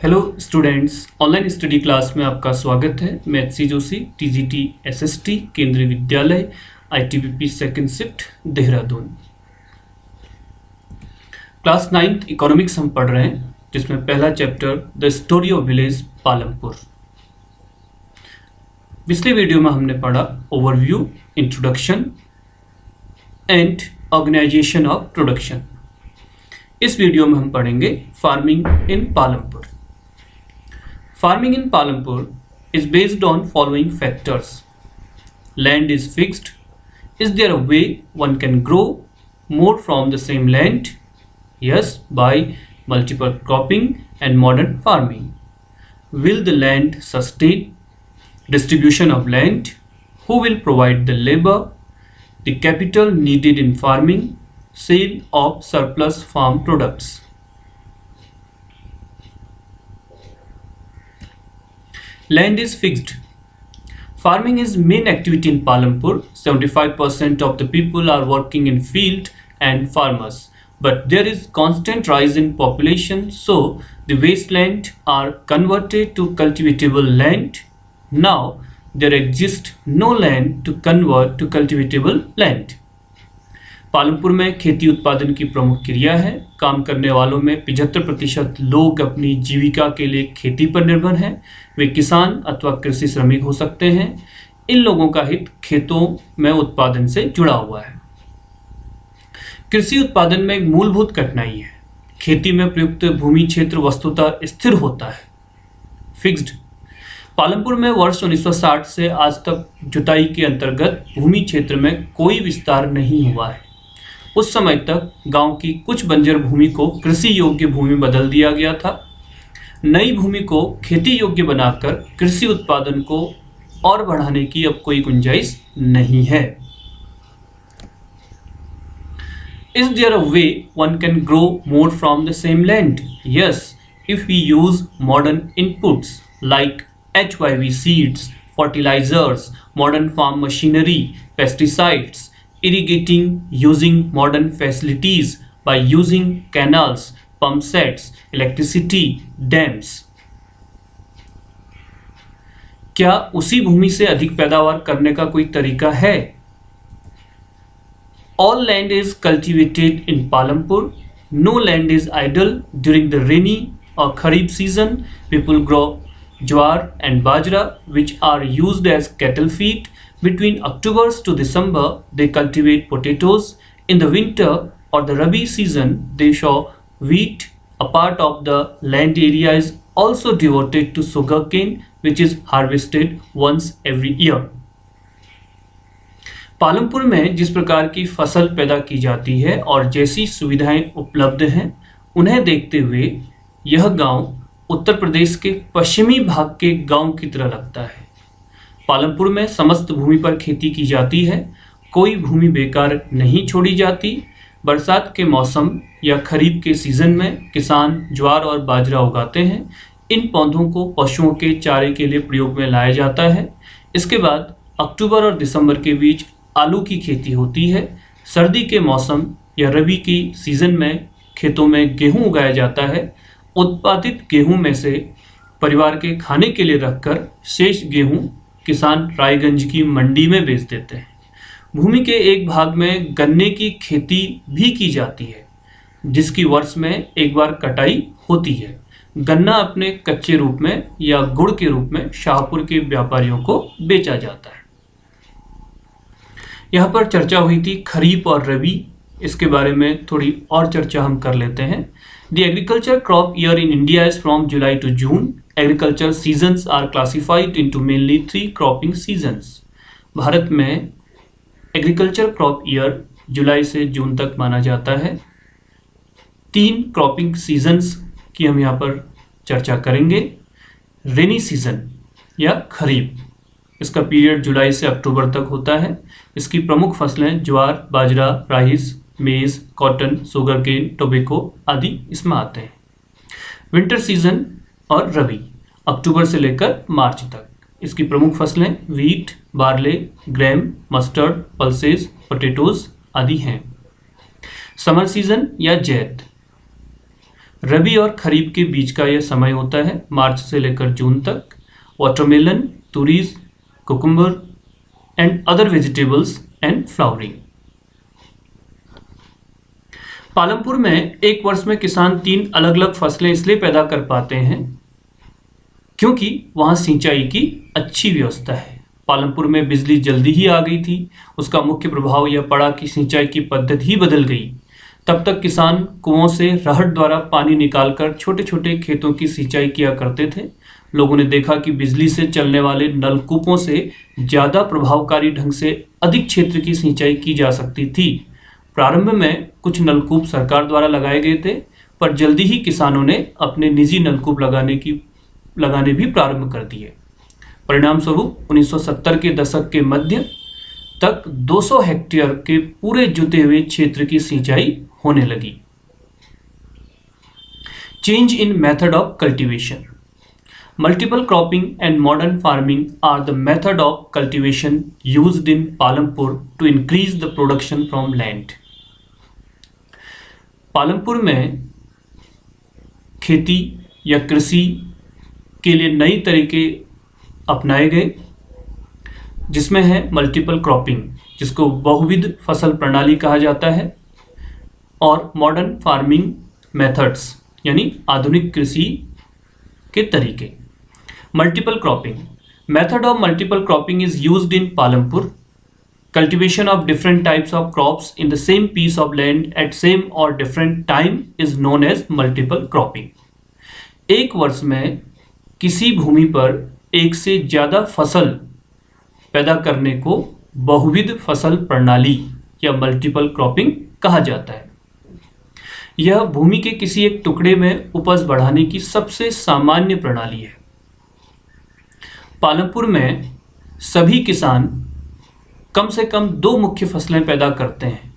Hello students, online study class में आपका स्वागत है। मैं एच.सी. Joshi, TGT SST Kendriya Vidyalaya ITBP second shift Dehradun. Class 9th economics हम पढ़ रहे हैं, जिसमें पहला chapter the story of village Palampur. पिछले वीडियो में हमने पढ़ा overview, introduction and organisation of production. इस वीडियो में हम पढ़ेंगे farming in Palampur. Farming in Palampur is based on following factors. Land is fixed. Is there a way one can grow more from the same land? Yes, by multiple cropping and modern farming. Will the land sustain? Distribution of land. Who will provide the labor? The capital needed in farming. Sale of surplus farm products. Land is fixed. Farming is main activity in Palampur. 75% of the people are working in field and farmers. But there is constant rise in population, so the wasteland are converted to cultivatable land. Now there exists no land to convert to cultivatable land. Palampur में खेती उत्पादन की प्रमुख क्रिया है। काम करने वालों में 75% लोग अपनी जीविका के लिए खेती पर निर्भर हैं। वे किसान अथवा कृषि श्रमिक हो सकते हैं। इन लोगों का हित खेतों में उत्पादन से जुड़ा हुआ है। कृषि उत्पादन में एक मूलभूत कठिनाई है। खेती में प्रयुक्त भूमि क्षेत्र वस्तुतः स्थिर होता है, फिक्स्ड। पालमपुर में वर्ष 1960 से आज तक जुताई के अंतर्गत भूमि क्षेत्र में कोई विस्तार नहीं हुआ है। उस समय तक गांव की कुछ बंजर भूमि को कृषि योग्य भूमि बदल दिया गया था। नई भूमि को खेती योग्य बनाकर कृषि उत्पादन को और बढ़ाने की अब कोई गुंजाइश नहीं है। Is there a way one can grow more from the same land? Yes, if we use modern inputs like HYV seeds, fertilizers, modern farm machinery, pesticides, irrigating using modern facilities by using canals, pump sets, electricity, dams. क्या उसी भूमि से अधिक पैदावार करने का कोई तरीका है? All land is cultivated in Palampur. No land is idle during the rainy or kharif season. People grow jowar and bajra, which are used as cattle feed. Between October to December, they cultivate potatoes. In the winter or the Rabi season, they sow wheat. A part of the land area is also devoted to sugarcane, which is harvested once every year. Palampur में जिस प्रकार की फसल पैदा की जाती है और जैसी सुविधाएं उपलब्ध हैं, उन्हें देखते हुए यह गांव उत्तर प्रदेश के पश्चिमी भाग के गांव की तरह लगता है। पालमपुर में समस्त भूमि पर खेती की जाती है। कोई भूमि बेकार नहीं छोड़ी जाती। बरसात के मौसम या खरीफ के सीजन में किसान ज्वार और बाजरा उगाते हैं। इन पौधों को पशुओं के चारे के लिए प्रयोग में लाया जाता है। इसके बाद अक्टूबर और दिसंबर के बीच आलू की खेती होती है। सर्दी के मौसम या रबी की सीजन में खेतों में गेहूं उगाया जाता है। उत्पादित गेहूं में से परिवार के खाने के लिए रखकर शेष गेहूं किसान रायगंज की मंडी में बेच देते हैं। भूमि के एक भाग में गन्ने की खेती भी की जाती है, जिसकी वर्ष में एक बार कटाई होती है। गन्ना अपने कच्चे रूप में या गुड़ के रूप में शाहपुर के व्यापारियों को बेचा जाता है। यहाँ पर चर्चा हुई थी खरीफ और रबी, इसके बारे में थोड़ी और चर्चा हम कर लेते हैं। The agriculture crop year in India is from July to June. Agriculture seasons are classified into mainly 3 cropping seasons. Bharat में एग्रीकल्चर क्रॉप ईयर जुलाई से जून तक माना जाता है। 3 क्रॉपिंग सीजन्स की हम यहाँ पर चर्चा करेंगे। रेनी सीजन या खरीफ, इसका पीरियड जुलाई से अक्टूबर तक होता है। इसकी प्रमुख फसलें ज्वार, बाजरा, राइस, मेज, कॉटन, शुगरकेन, टोबैको आदि इसमें आते हैं। विंटर सीजन और रबी अक्टूबर से लेकर मार्च तक। इसकी प्रमुख फसलें wheat, barley, Graeme, mustard, pulses, potatoes आदि हैं। समर सीजन या जैद रबी और खरीफ के बीच का यह समय होता है, मार्च से लेकर जून तक। वाटरमेलन, तुरीज, cucumber and other vegetables and flowering. Palampur में एक वर्ष में किसान 3 अलग अलग फसलें इसलिए पैदा कर पाते हैं क्योंकि वहां सिंचाई की अच्छी व्यवस्था है। पालमपुर में बिजली जल्दी ही आ गई थी। उसका मुख्य प्रभाव यह पड़ा कि सिंचाई की पद्धति ही बदल गई। तब तक किसान कुओं से रहट द्वारा पानी निकालकर छोटे छोटे खेतों की सिंचाई किया करते थे। लोगों ने देखा कि बिजली से चलने वाले नलकूपों से ज़्यादा प्रभावकारी ढंग से अधिक क्षेत्र की सिंचाई की जा सकती थी। प्रारंभ में कुछ नलकूप सरकार द्वारा लगाए गए थे, पर जल्दी ही किसानों ने अपने निजी नलकूप लगाने भी प्रारंभ कर दिए। परिणाम स्वरूप 1970 के दशक के मध्य तक 200 हेक्टेयर के पूरे जुते हुए क्षेत्र की सिंचाई होने लगी। Change in method of cultivation. Multiple cropping and modern farming are the method of cultivation used in Palampur to increase the production from land. Palampur में खेती या कृषि के लिए नई तरीके अपनाए गए, जिसमें है मल्टीपल क्रॉपिंग, जिसको बहुविध फसल प्रणाली कहा जाता है, और मॉडर्न फार्मिंग मेथड्स यानी आधुनिक कृषि के तरीके। Multiple cropping. Method of multiple cropping is used in Palampur. Cultivation of different types of crops in the same piece of land at same or different time is known as multiple cropping. एक वर्ष में किसी भूमि पर एक से ज़्यादा फसल पैदा करने को बहुविध फसल प्रणाली या मल्टीपल क्रॉपिंग कहा जाता है। यह भूमि के किसी एक टुकड़े में उपज बढ़ाने की सबसे सामान्य प्रणाली है। पालमपुर में सभी किसान कम से कम 2 मुख्य फसलें पैदा करते हैं।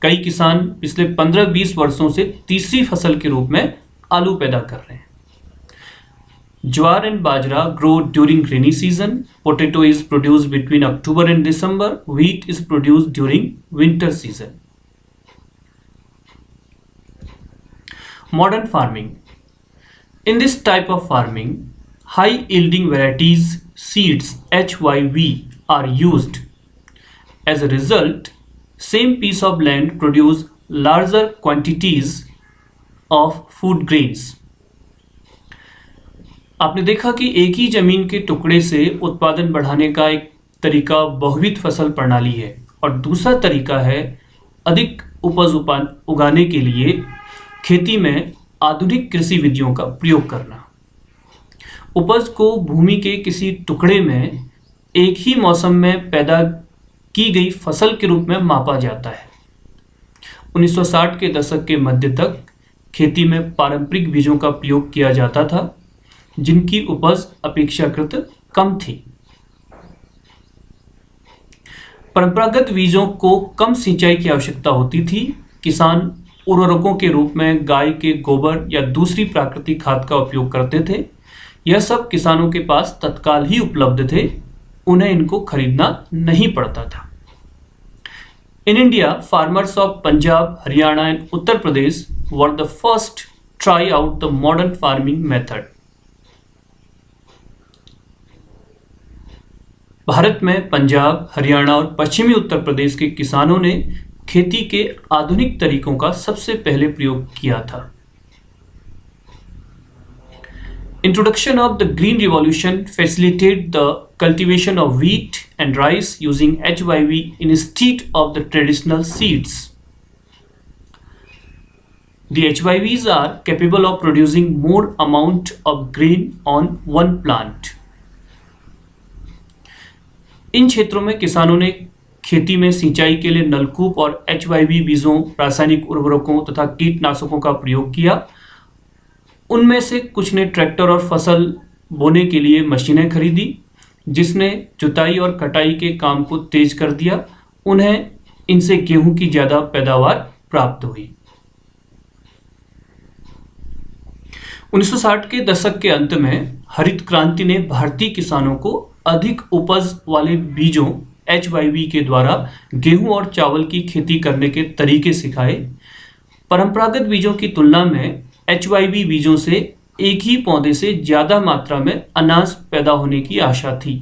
कई किसान पिछले 15-20 वर्षों से तीसरी फसल के रूप में आलू पैदा कर रहे हैं। Jowar and bajra grow during rainy season. Potato is produced between October and December. Wheat is produced during winter season. Modern farming. In this type of farming, high yielding varieties seeds HYV are used. As a result, same piece of land produce larger quantities of food grains. आपने देखा कि एक ही जमीन के टुकड़े से उत्पादन बढ़ाने का एक तरीका बहुविध फसल प्रणाली है, और दूसरा तरीका है अधिक उपज उगाने के लिए खेती में आधुनिक कृषि विधियों का प्रयोग करना। उपज को भूमि के किसी टुकड़े में एक ही मौसम में पैदा की गई फसल के रूप में मापा जाता है। 1960 के दशक के मध्य तक खेती में पारंपरिक बीजों का प्रयोग किया जाता था, जिनकी उपज अपेक्षाकृत कम थी। परंपरागत बीजों को कम सिंचाई की आवश्यकता होती थी। किसान उर्वरकों के रूप में गाय के गोबर या दूसरी प्राकृतिक खाद का उपयोग करते थे। यह सब किसानों के पास तत्काल ही उपलब्ध थे, उन्हें इनको खरीदना नहीं पड़ता था। In India, farmers of Punjab, Haryana and Uttar Pradesh were the first try out the modern farming method. Bharat में पंजाब, हरियाणा और पश्चिमी उत्तर प्रदेश के किसानों ने खेती के आधुनिक तरीकों का सबसे पहले प्रयोग किया था। Introduction of the Green Revolution facilitated the cultivation of wheat and rice using HYV instead of the traditional seeds. The HYVs are capable of producing more amount of grain on one plant. इन क्षेत्रों में किसानों ने खेती में सिंचाई के लिए नलकूप और HYV बीजों, रासायनिक उर्वरकों तथा कीटनाशकों का प्रयोग किया। उनमें से कुछ ने ट्रैक्टर और फसल बोने के लिए मशीनें खरीदी, जिसने जुताई और कटाई के काम को तेज कर दिया। उन्हें इनसे गेहूं की ज़्यादा पैदावार प्राप्त हुई। 1960 के दशक के अंत में हरित क्रांति ने भारतीय किसानों को अधिक उपज वाले बीजों HYV के द्वारा गेहूं और चावल की खेती करने के तरीके सिखाए। परंपरागत बीजों की तुलना में HYV बीजों से एक ही पौधे से ज़्यादा मात्रा में अनाज पैदा होने की आशा थी।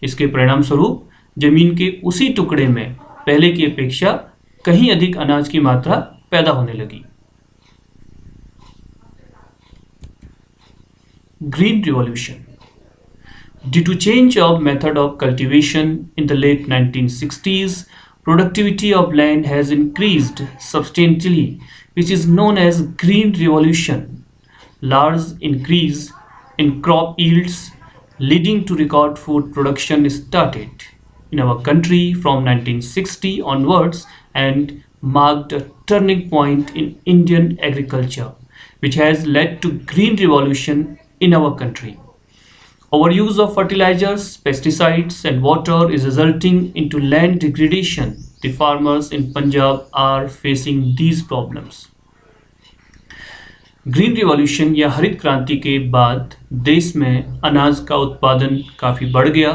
इसके परिणाम स्वरूप जमीन के उसी टुकड़े में पहले की अपेक्षा कहीं अधिक अनाज की मात्रा पैदा होने लगी। Green Revolution. Due to change of method of cultivation in the late 1960s, productivity of land has increased substantially, which is known as Green Revolution. Large increase in crop yields leading to record food production started in our country from 1960 onwards and marked a turning point in Indian agriculture, which has led to green revolution in our country. Overuse of fertilizers, pesticides and water is resulting into land degradation. The farmers in Punjab are facing these problems. Green revolution या हरित क्रांति के बाद देश में अनाज का उत्पादन काफ़ी बढ़ गया,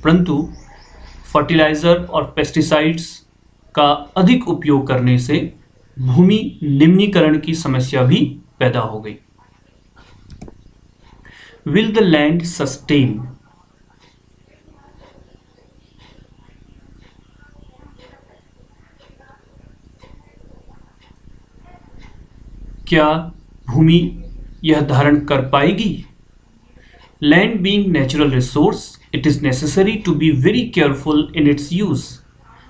परंतु फर्टिलाइज़र और पेस्टिसाइड्स का अधिक उपयोग करने से भूमि निम्नीकरण की समस्या भी पैदा हो गई। Will the land sustain? क्या भूमि यह धारण कर पाएगी? Land being natural resource, it is necessary to be very careful in its use.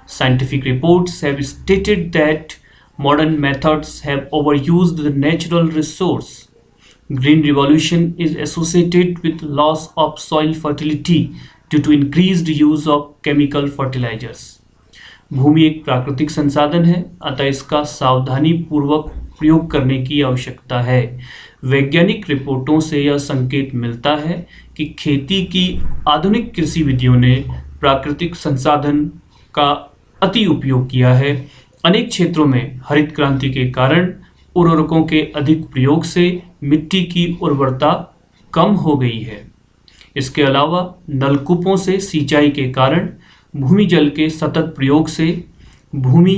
Scientific reports have stated that modern methods have overused the natural resource. Green revolution is associated with loss of soil fertility due to increased use of chemical fertilizers. भूमि एक प्राकृतिक संसाधन है, अतः इसका सावधानी पूर्वक प्रयोग करने की आवश्यकता है। वैज्ञानिक रिपोर्टों से यह संकेत मिलता है कि खेती की आधुनिक कृषि विधियों ने प्राकृतिक संसाधन का अति उपयोग किया है। अनेक क्षेत्रों में हरित क्रांति के कारण उर्वरकों के अधिक प्रयोग से मिट्टी की उर्वरता कम हो गई है। इसके अलावा नलकूपों से सिंचाई के कारण भूमि जल के सतत प्रयोग से भूमि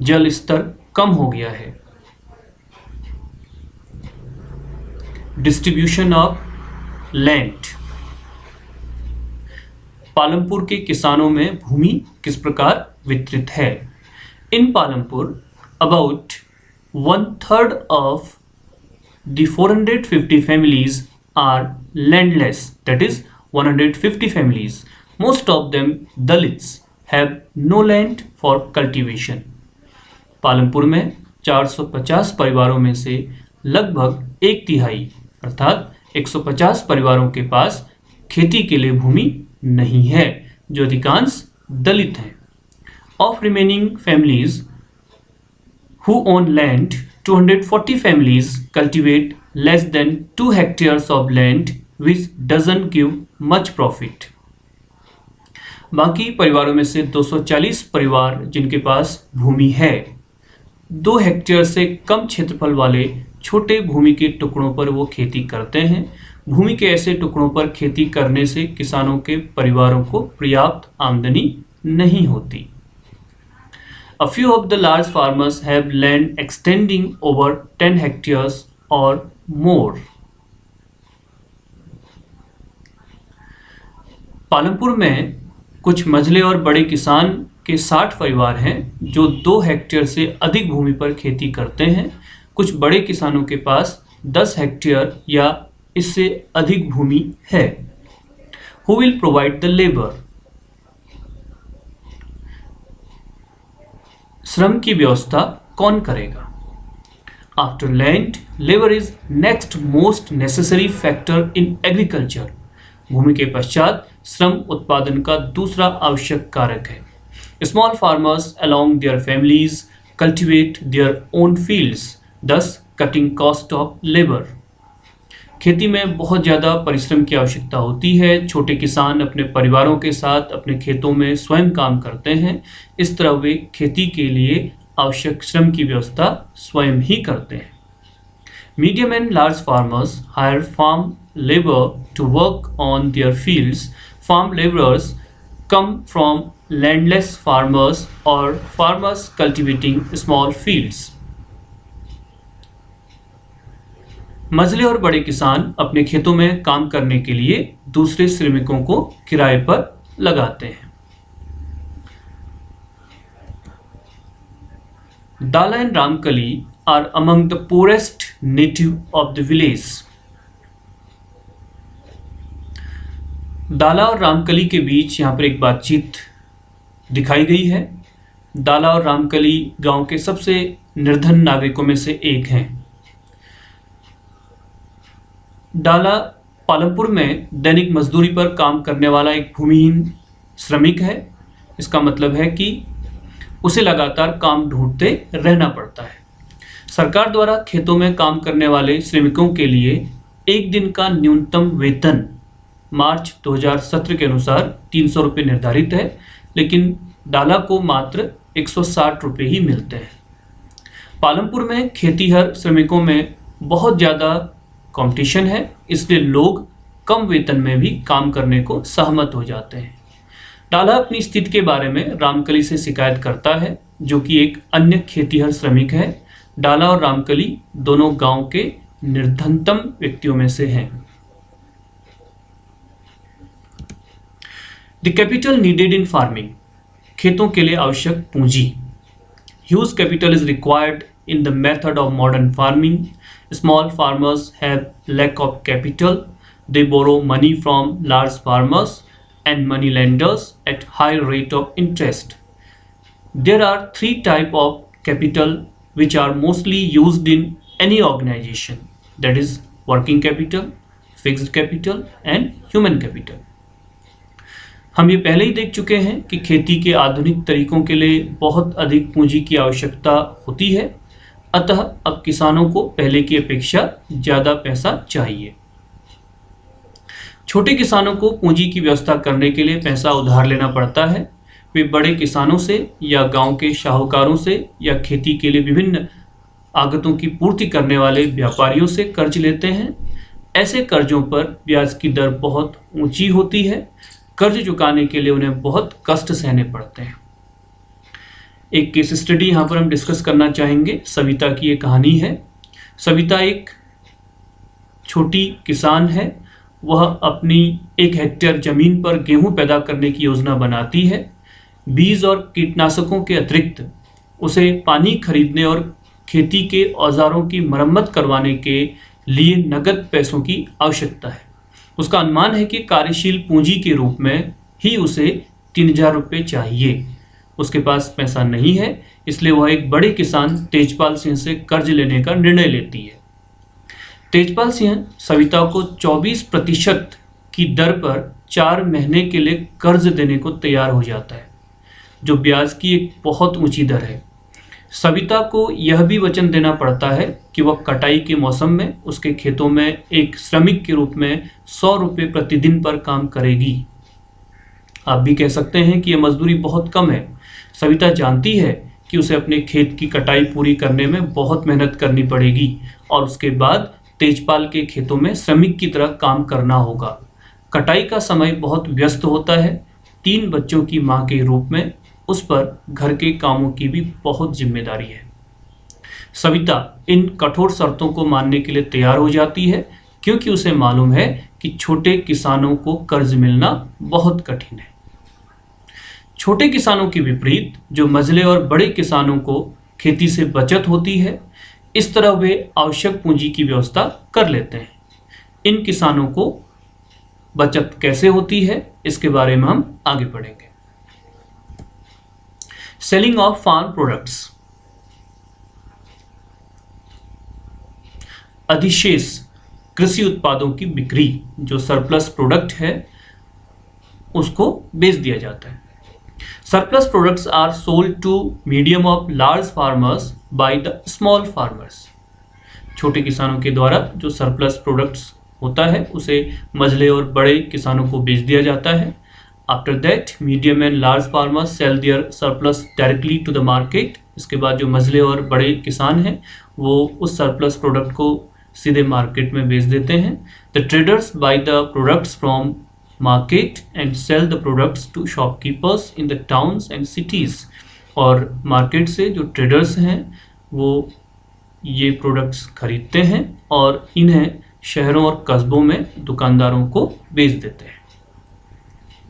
जल स्तर कम हो गया है। Distribution of land. पालमपुर के किसानों में भूमि किस प्रकार वितरित है? इन Palampur about 1/3 of the 450 families are landless, that is 150 families. Most of them Dalits have no land for cultivation. Palampur में 450 परिवारों में से लगभग 1/3 अर्थात 150 परिवारों के पास खेती के लिए भूमि नहीं है, जो अधिकांश दलित हैं। Of remaining families who own land, 240 families cultivate less than 2 hectares of land, which doesn't give much profit. बाकी परिवारों में से 240 परिवार जिनके पास भूमि है, 2 हेक्टेयर से कम क्षेत्रफल वाले छोटे भूमि के टुकड़ों पर वो खेती करते हैं। भूमि के ऐसे टुकड़ों पर खेती करने से किसानों के परिवारों को पर्याप्त आमदनी नहीं होती। A few of the large farmers have land extending over 10 hectares or more. Palampur में कुछ मझले और बड़े किसान के 60 परिवार हैं जो 2 हेक्टेयर से अधिक भूमि पर खेती करते हैं। कुछ बड़े किसानों के पास 10 हेक्टेयर या इससे अधिक भूमि है। Who will provide the labor? श्रम की व्यवस्था कौन करेगा? After land, labor is next most necessary factor in agriculture. भूमि के पश्चात श्रम उत्पादन का दूसरा आवश्यक कारक है। Small farmers along their families cultivate their own fields, thus cutting cost of labor. खेती में बहुत ज़्यादा परिश्रम की आवश्यकता होती है। छोटे किसान अपने परिवारों के साथ अपने खेतों में स्वयं काम करते हैं। इस तरह वे खेती के लिए आवश्यक श्रम की व्यवस्था स्वयं ही करते हैं। Medium and large farmers hire farm labour to work on their fields. Farm labourers come from landless farmers और फार्मर्स कल्टिवेटिंग स्मॉल फील्ड्स। मझले और बड़े किसान अपने खेतों में काम करने के लिए दूसरे श्रमिकों को किराए पर लगाते हैं। Dala and Ramkali are among the poorest native of the village. दाला और रामकली के बीच यहाँ पर एक बातचीत दिखाई गई है। दाला और रामकली गांव के सबसे निर्धन नागरिकों में से एक हैं। डाला पालमपुर में दैनिक मजदूरी पर काम करने वाला एक भूमिहीन श्रमिक है। इसका मतलब है कि उसे लगातार काम ढूंढते रहना पड़ता है। सरकार द्वारा खेतों में काम करने वाले श्रमिकों के लिए एक दिन का न्यूनतम वेतन मार्च 2017 के अनुसार 300 रुपये निर्धारित है, लेकिन डाला को मात्र 160 रुपये ही मिलते हैं। पालमपुर में खेतीहर श्रमिकों में बहुत ज़्यादा कंपटीशन है, इसलिए लोग कम वेतन में भी काम करने को सहमत हो जाते हैं। डाला अपनी स्थिति के बारे में रामकली से शिकायत करता है, जो कि एक अन्य खेतीहर श्रमिक है। डाला और रामकली दोनों गांव के निर्धनतम व्यक्तियों में से हैं। The capital needed in farming, खेतों के लिए आवश्यक पूंजी। Huge capital is required in the method of modern farming. Small farmers have lack of capital. They borrow money from large farmers and money lenders at high rate of interest. There are three types of capital which are mostly used in any organization, that is working capital, fixed capital and human capital. हम ये पहले ही देख चुके हैं कि खेती के आधुनिक तरीकों के लिए बहुत अधिक पूंजी की आवश्यकता होती है, अतः अब किसानों को पहले की अपेक्षा ज़्यादा पैसा चाहिए। छोटे किसानों को पूंजी की व्यवस्था करने के लिए पैसा उधार लेना पड़ता है। वे बड़े किसानों से या गांव के शाहूकारों से या खेती के लिए विभिन्न आगतों की पूर्ति करने वाले व्यापारियों से कर्ज लेते हैं। ऐसे कर्जों पर ब्याज की दर बहुत ऊंची होती है। कर्ज चुकाने के लिए उन्हें बहुत कष्ट सहने पड़ते हैं। एक केस स्टडी यहाँ पर हम डिस्कस करना चाहेंगे। सविता की ये कहानी है। सविता एक छोटी किसान है। वह अपनी 1 हेक्टेयर ज़मीन पर गेहूं पैदा करने की योजना बनाती है। बीज और कीटनाशकों के अतिरिक्त उसे पानी खरीदने और खेती के औजारों की मरम्मत करवाने के लिए नगद पैसों की आवश्यकता है। उसका अनुमान है कि कार्यशील पूंजी के रूप में ही उसे 3000 रुपये चाहिए। उसके पास पैसा नहीं है, इसलिए वह एक बड़े किसान तेजपाल सिंह से कर्ज लेने का निर्णय लेती है। तेजपाल सिंह सविता को 24% की दर पर 4 महीने के लिए कर्ज देने को तैयार हो जाता है, जो ब्याज की एक बहुत ऊंची दर है। सविता को यह भी वचन देना पड़ता है कि वह कटाई के मौसम में उसके खेतों में एक श्रमिक के रूप में 100 रुपये प्रतिदिन पर काम करेगी। आप भी कह सकते हैं कि यह मजदूरी बहुत कम है। सविता जानती है कि उसे अपने खेत की कटाई पूरी करने में बहुत मेहनत करनी पड़ेगी और उसके बाद तेजपाल के खेतों में श्रमिक की तरह काम करना होगा। कटाई का समय बहुत व्यस्त होता है। 3 बच्चों की मां के रूप में उस पर घर के कामों की भी बहुत जिम्मेदारी है। सविता इन कठोर शर्तों को मानने के लिए तैयार हो जाती है, क्योंकि उसे मालूम है कि छोटे किसानों को कर्ज मिलना बहुत कठिन है। छोटे किसानों के विपरीत जो मझले और बड़े किसानों को खेती से बचत होती है, इस तरह वे आवश्यक पूंजी की व्यवस्था कर लेते हैं। इन किसानों को बचत कैसे होती है, इसके बारे में हम आगे पढ़ेंगे। Selling of farm products. अधिशेष कृषि उत्पादों की बिक्री, जो सरप्लस प्रोडक्ट है, उसको बेच दिया जाता है। Surplus products are sold to medium of large farmers by the small farmers. छोटे किसानों के द्वारा जो सरप्लस प्रोडक्ट्स होता है उसे मझले और बड़े किसानों को बेच दिया जाता है। After that, medium and large farmers sell their surplus directly to the market. इसके बाद जो मझले और बड़े किसान हैं वो उस सरप्लस प्रोडक्ट को सीधे मार्केट में बेच देते हैं। The traders buy the products from market and sell the products to shopkeepers in the towns and cities. और मार्केट से जो ट्रेडर्स हैं वो ये प्रोडक्ट्स खरीदते हैं और इन्हें शहरों और कस्बों में दुकानदारों को बेच देते हैं।